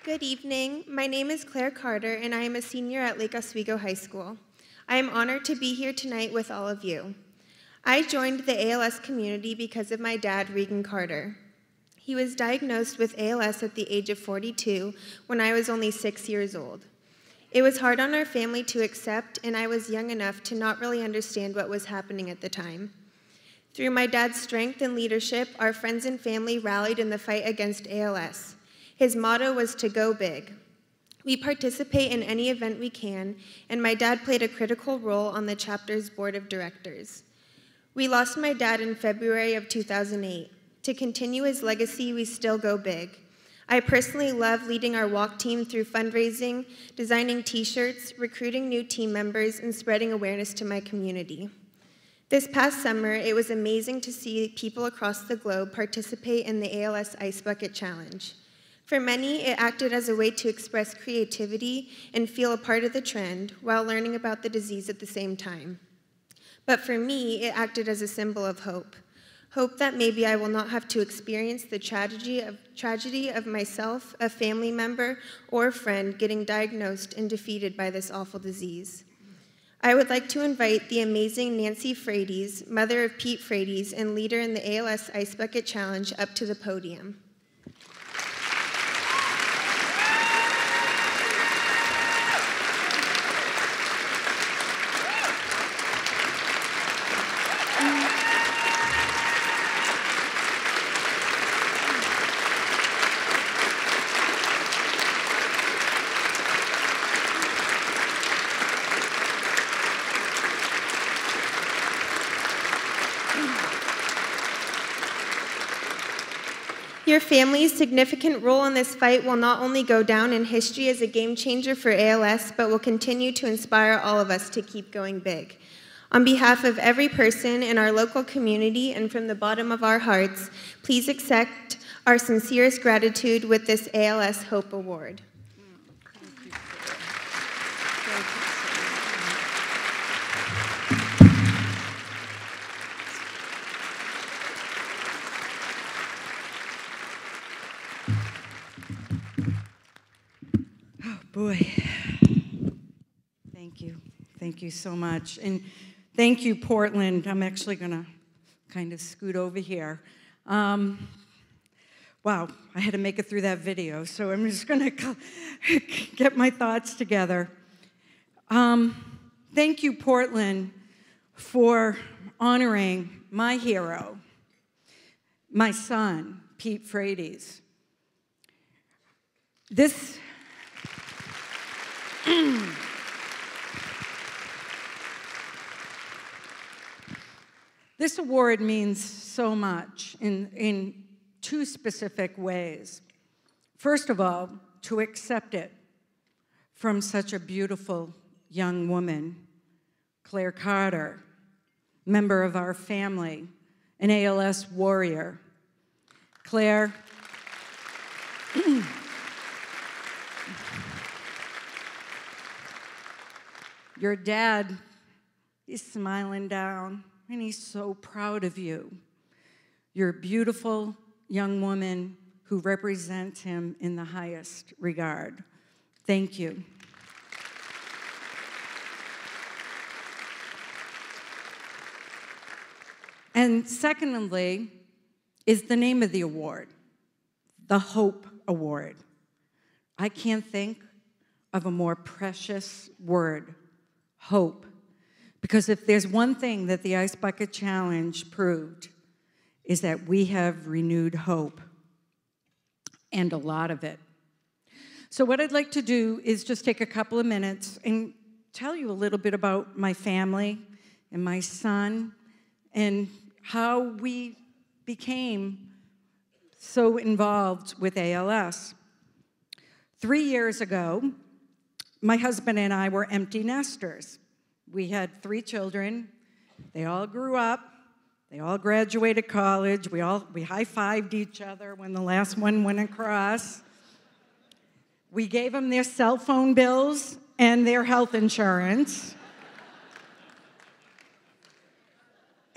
Good evening. My name is Claire Carter, and I am a senior at Lake Oswego High School. I am honored to be here tonight with all of you. I joined the ALS community because of my dad, Regan Carter. He was diagnosed with ALS at the age of 42 when I was only 6 years old. It was hard on our family to accept, and I was young enough to not really understand what was happening at the time. Through my dad's strength and leadership, our friends and family rallied in the fight against ALS. His motto was to go big. We participate in any event we can, and my dad played a critical role on the chapter's board of directors. We lost my dad in February of 2008. To continue his legacy, we still go big. I personally love leading our walk team through fundraising, designing t-shirts, recruiting new team members, and spreading awareness to my community. This past summer, it was amazing to see people across the globe participate in the ALS Ice Bucket Challenge. For many, it acted as a way to express creativity and feel a part of the trend while learning about the disease at the same time. But for me, it acted as a symbol of hope. Hope that maybe I will not have to experience the tragedy of myself, a family member, or a friend getting diagnosed and defeated by this awful disease. I would like to invite the amazing Nancy Frates, mother of Pete Frates and leader in the ALS Ice Bucket Challenge, up to the podium. Your family's significant role in this fight will not only go down in history as a game changer for ALS, but will continue to inspire all of us to keep going big. On behalf of every person in our local community and from the bottom of our hearts, please accept our sincerest gratitude with this ALS Hope Award. Boy, thank you. Thank you so much. And thank you, Portland. I'm actually going to kind of scoot over here. Wow, I had to make it through that video, so I'm just going to get my thoughts together. Thank you, Portland, for honoring my hero, my son, Pete Frates. This award means so much in two specific ways. First of all, to accept it from such a beautiful young woman, Claire Carter, member of our family, an ALS warrior. Claire, your dad is smiling down, and he's so proud of you. You're a beautiful young woman who represents him in the highest regard. Thank you. And secondly, is the name of the award, the Hope Award. I can't think of a more precious word. Hope. Because if there's one thing that the Ice Bucket Challenge proved, is that we have renewed hope, and a lot of it. So what I'd like to do is just take a couple of minutes and tell you a little bit about my family and my son and how we became so involved with ALS. 3 years ago, my husband and I were empty nesters. We had 3 children. They all grew up. They all graduated college. We high-fived each other when the last one went across. We gave them their cell phone bills and their health insurance.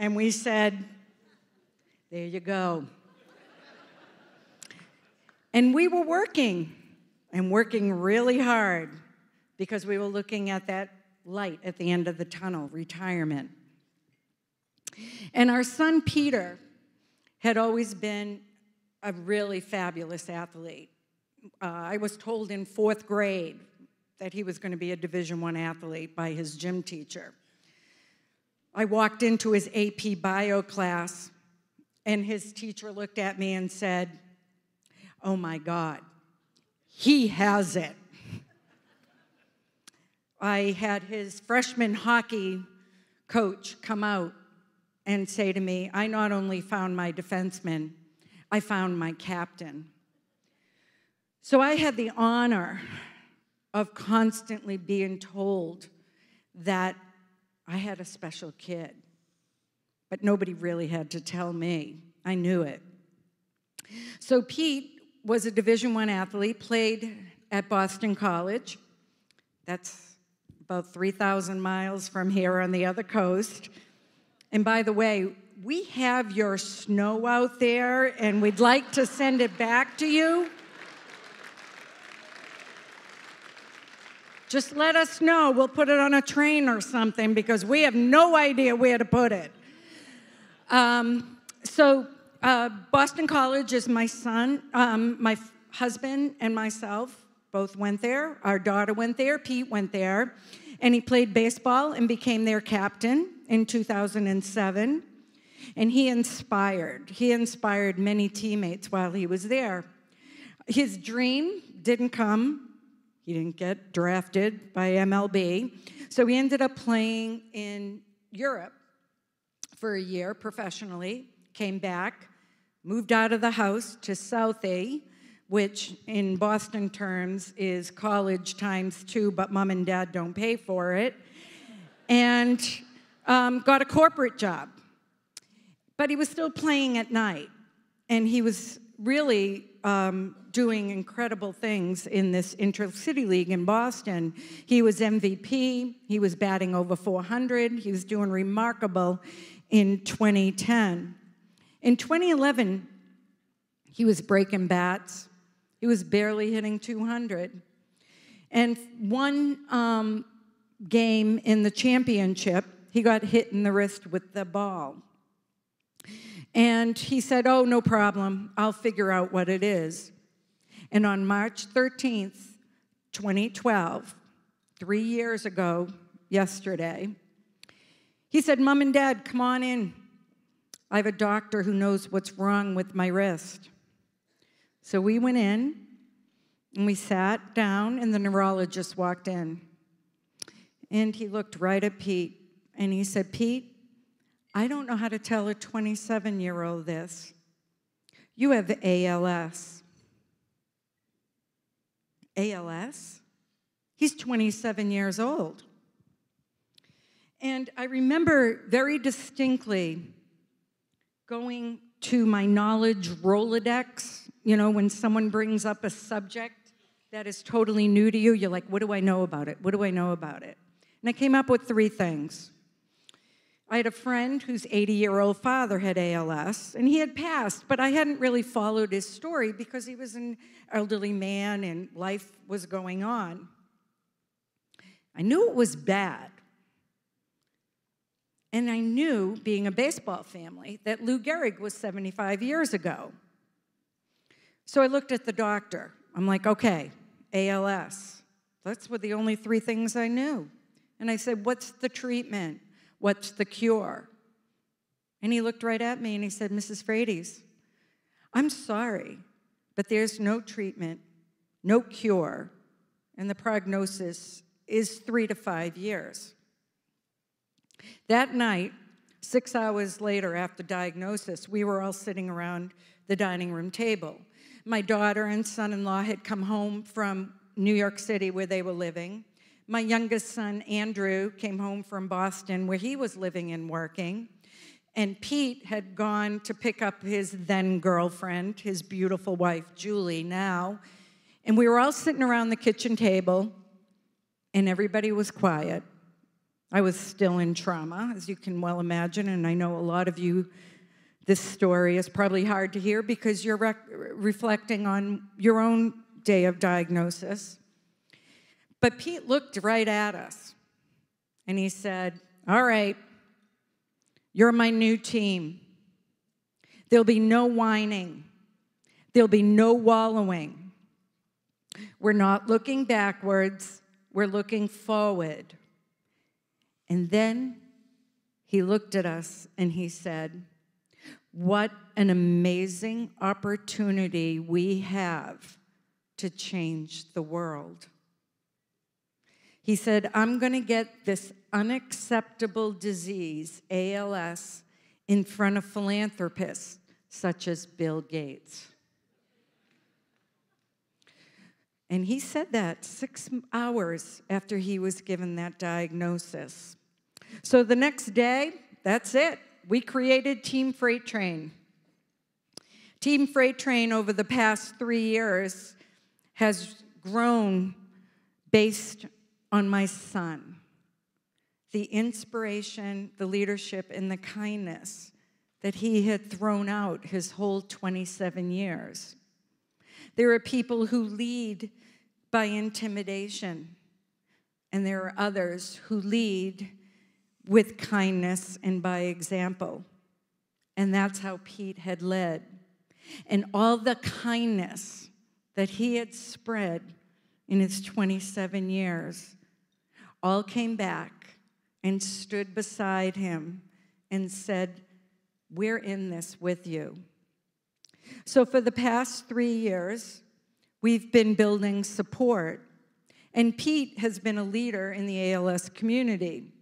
And we said, there you go. And we were working and working really hard because we were looking at that light at the end of the tunnel, retirement. And our son, Peter, had always been a really fabulous athlete. I was told in 4th grade that he was going to be a Division I athlete by his gym teacher. I walked into his AP bio class, and his teacher looked at me and said, "Oh my God, he has it." I had his freshman hockey coach come out and say to me, "I not only found my defenseman, I found my captain." So I had the honor of constantly being told that I had a special kid, but nobody really had to tell me. I knew it. So Pete was a Division I athlete, played at Boston College. That's about 3,000 miles from here on the other coast. And by the way, we have your snow out there, and we'd like to send it back to you. Just let us know. We'll put it on a train or something because we have no idea where to put it. Boston College is my son, my husband and myself both went there. Our daughter went there. Pete went there. And he played baseball and became their captain in 2007. And he inspired many teammates while he was there. His dream didn't come. He didn't get drafted by MLB. So he ended up playing in Europe for a year professionally, came back, moved out of the house to Southie, which in Boston terms is college times 2, but mom and dad don't pay for it, and got a corporate job. But he was still playing at night, and he was really doing incredible things in this Intercity League in Boston. He was MVP. He was batting over 400. He was doing remarkable in 2010. In 2011, he was breaking bats. He was barely hitting 200. And one game in the championship, he got hit in the wrist with the ball. And he said, "Oh, no problem. I'll figure out what it is." And on March 13th, 2012, 3 years ago yesterday, he said, "Mom and Dad, come on in. I have a doctor who knows what's wrong with my wrist." So we went in, and we sat down, and the neurologist walked in. And he looked right at Pete, and he said, "Pete, I don't know how to tell a 27-year-old this. You have ALS." ALS? He's 27 years old. And I remember very distinctly going to my knowledge Rolodex. You know, when someone brings up a subject that is totally new to you, you're like, what do I know about it? What do I know about it? And I came up with 3 things. I had a friend whose 80-year-old father had ALS, and he had passed, but I hadn't really followed his story because he was an elderly man and life was going on. I knew it was bad. And I knew, being a baseball family, that Lou Gehrig was 75 years ago. So I looked at the doctor. I'm like, okay, ALS. Those were the only 3 things I knew. And I said, what's the treatment? What's the cure? And he looked right at me and he said, "Mrs. Frates, I'm sorry, but there's no treatment, no cure, and the prognosis is 3 to 5 years. That night, 6 hours later after diagnosis, we were all sitting around the dining room table. My daughter and son-in-law had come home from New York City where they were living. My youngest son, Andrew, came home from Boston where he was living and working. And Pete had gone to pick up his then-girlfriend, his beautiful wife, Julie, now. And we were all sitting around the kitchen table, and everybody was quiet. I was still in trauma, as you can well imagine, and I know a lot of you, this story is probably hard to hear because you're reflecting on your own day of diagnosis. But Pete looked right at us, and he said, "All right, you're my new team. There'll be no whining. There'll be no wallowing. We're not looking backwards. We're looking forward." And then he looked at us and he said, "What an amazing opportunity we have to change the world." He said, "I'm going to get this unacceptable disease, ALS, in front of philanthropists such as Bill Gates." And he said that 6 hours after he was given that diagnosis. So the next day, that's it. We created Team Freight Train. Team Freight Train over the past 3 years has grown based on my son. The inspiration, the leadership, and the kindness that he had thrown out his whole 27 years. There are people who lead by intimidation, and there are others who lead with kindness and by example. And that's how Pete had led. And all the kindness that he had spread in his 27 years all came back and stood beside him and said, "We're in this with you." So for the past 3 years, we've been building support, and Pete has been a leader in the ALS community.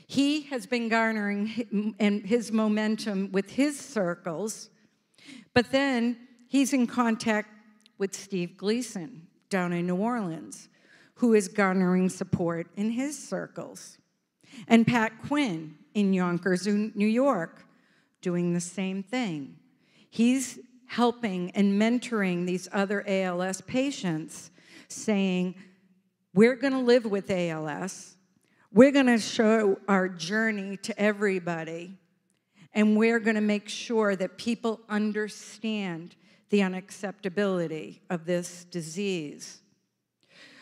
He has been garnering his momentum with his circles, but then he's in contact with Steve Gleason down in New Orleans, who is garnering support in his circles, and Pat Quinn in Yonkers, New York, doing the same thing. He's helping and mentoring these other ALS patients, saying, "We're going to live with ALS. We're going to show our journey to everybody, and we're going to make sure that people understand the unacceptability of this disease."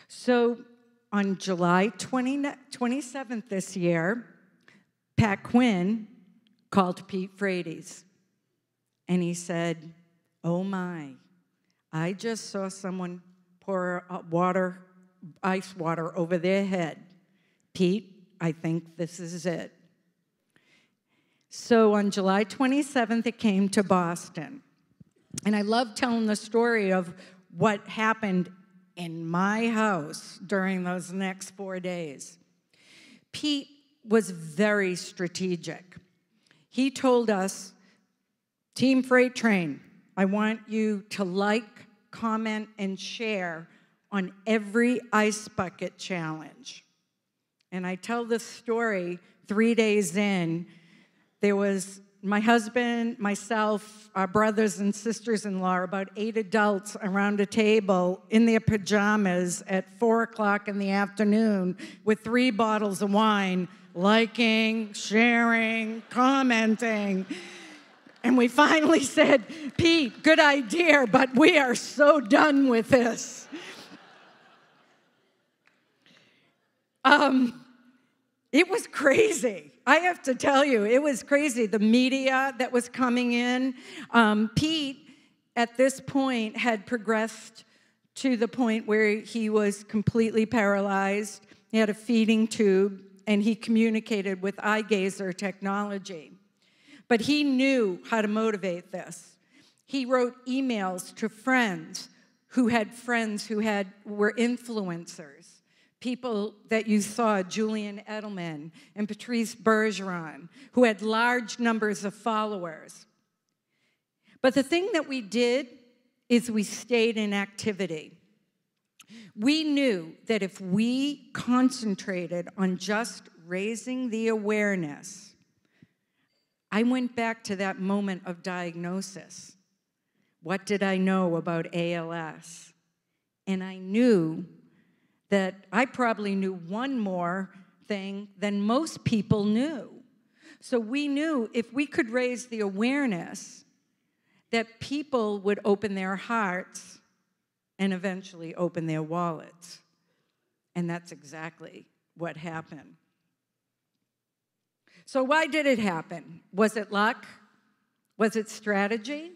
So on July 27th this year, Pat Quinn called Pete Frates, and he said, "Oh my, I just saw someone pour ice water over their head. Pete, I think this is it." So on July 27th, it came to Boston. And I love telling the story of what happened in my house during those next 4 days. Pete was very strategic. He told us, "Team Freight Train, I want you to like, comment, and share on every ice bucket challenge." And I tell this story 3 days in. There was my husband, myself, our brothers and sisters-in-law, about 8 adults around a table in their pajamas at 4 o'clock in the afternoon with 3 bottles of wine, liking, sharing, commenting. And we finally said, "Pete, good idea, but we are so done with this." It was crazy. I have to tell you, it was crazy. The media that was coming in. Pete, at this point, had progressed to the point where he was completely paralyzed. He had a feeding tube, and he communicated with eye gazer technology. But he knew how to motivate this. He wrote emails to friends who were influencers. People that you saw, Julian Edelman and Patrice Bergeron, who had large numbers of followers. But the thing that we did is we stayed in activity. We knew that if we concentrated on just raising the awareness, I went back to that moment of diagnosis. What did I know about ALS? And I knew that I probably knew one more thing than most people knew. So we knew if we could raise the awareness, that people would open their hearts and eventually open their wallets. And that's exactly what happened. So why did it happen? Was it luck? Was it strategy?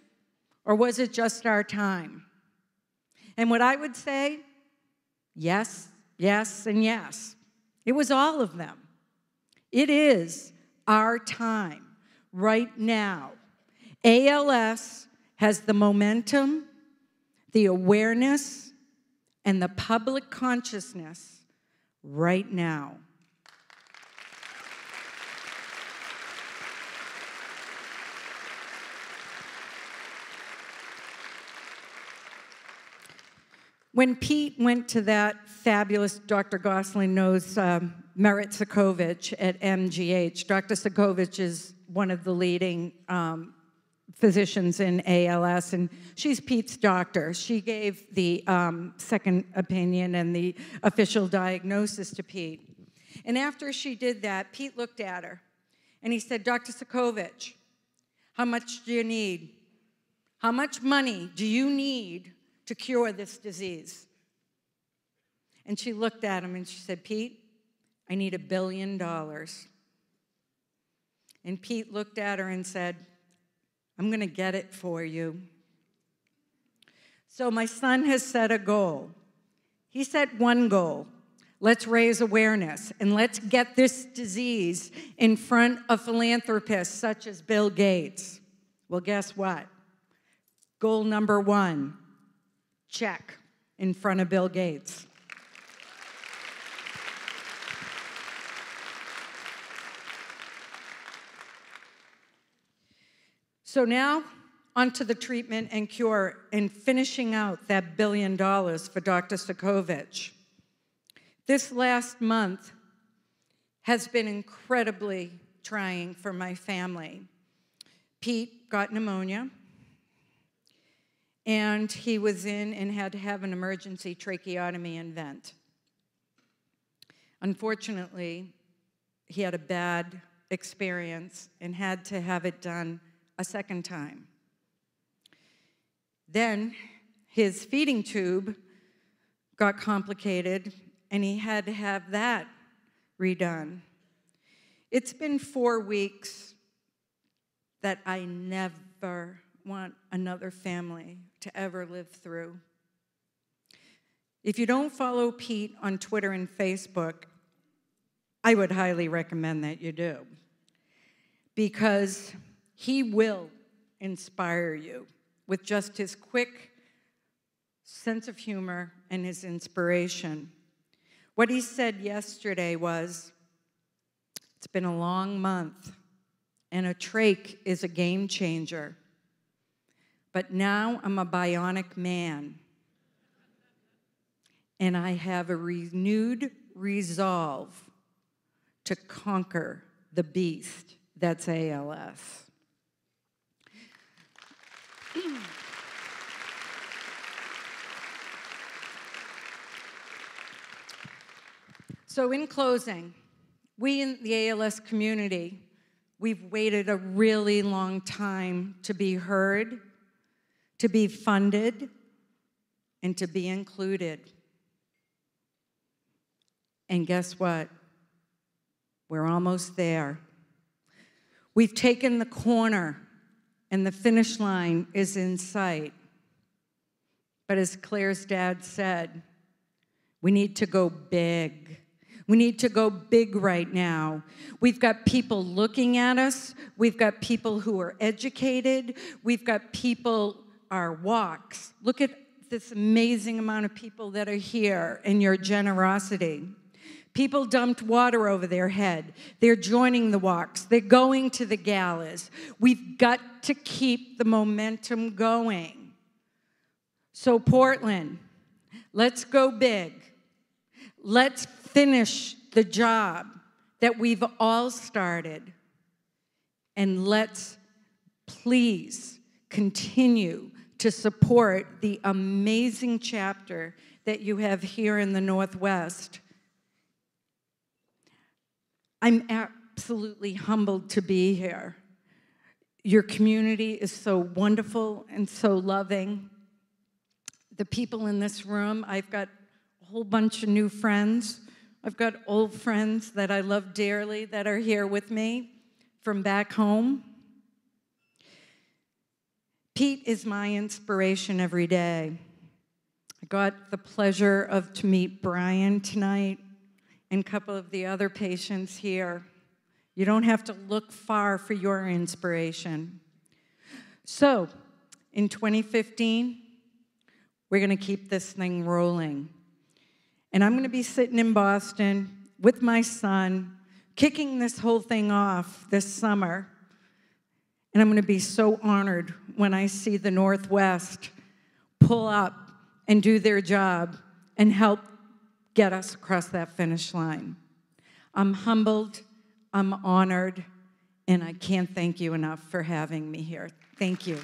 Or was it just our time? And what I would say, yes, yes, and yes. It was all of them. It is our time right now. ALS has the momentum, the awareness, and the public consciousness right now. When Pete went to that fabulous, Dr. Gosling knows Merit Sokovich at MGH. Dr. Sokovich is one of the leading physicians in ALS, and she's Pete's doctor. She gave the second opinion and the official diagnosis to Pete. And after she did that, Pete looked at her, and he said, Dr. Sokovich, how much do you need? How much money do you need to cure this disease? And she looked at him and she said, Pete, I need $1 billion. And Pete looked at her and said, I'm going to get it for you. So my son has set a goal. He set one goal. Let's raise awareness and let's get this disease in front of philanthropists such as Bill Gates. Well, guess what? Goal number 1. Check in front of Bill Gates. So now, onto the treatment and cure and finishing out that $1 billion for Dr. Sokovich. This last month has been incredibly trying for my family. Pete got pneumonia, and he was in and had to have an emergency tracheotomy and vent. Unfortunately, he had a bad experience and had to have it done a second time. Then his feeding tube got complicated, and he had to have that redone. It's been 4 weeks that I never want another family to ever live through. If you don't follow Pete on Twitter and Facebook, I would highly recommend that you do, because he will inspire you with just his quick sense of humor and his inspiration. What he said yesterday was, it's been a long month, and a trach is a game changer. But now I'm a bionic man, and I have a renewed resolve to conquer the beast that's ALS. So in closing, we in the ALS community, we've waited a really long time to be heard, to be funded, and to be included. And guess what? We're almost there. We've taken the corner, and the finish line is in sight. But as Claire's dad said, we need to go big. We need to go big right now. We've got people looking at us. We've got people who are educated. We've got people, our walks. Look at this amazing amount of people that are here and your generosity. People dumped water over their head. They're joining the walks. They're going to the galas. We've got to keep the momentum going. So Portland, let's go big. Let's finish the job that we've all started. And let's please continue to support the amazing chapter that you have here in the Northwest. I'm absolutely humbled to be here. Your community is so wonderful and so loving. the people in this room. I've got a whole bunch of new friends. I've got old friends that I love dearly that are here with me from back home. Pete is my inspiration every day. I got the pleasure to meet Brian tonight and a couple of the other patients here. You don't have to look far for your inspiration. So, in 2015, we're going to keep this thing rolling. And I'm going to be sitting in Boston with my son, kicking this whole thing off this summer. And I'm going to be so honored when I see the Northwest pull up and do their job and help get us across that finish line. I'm humbled, I'm honored, and I can't thank you enough for having me here. Thank you.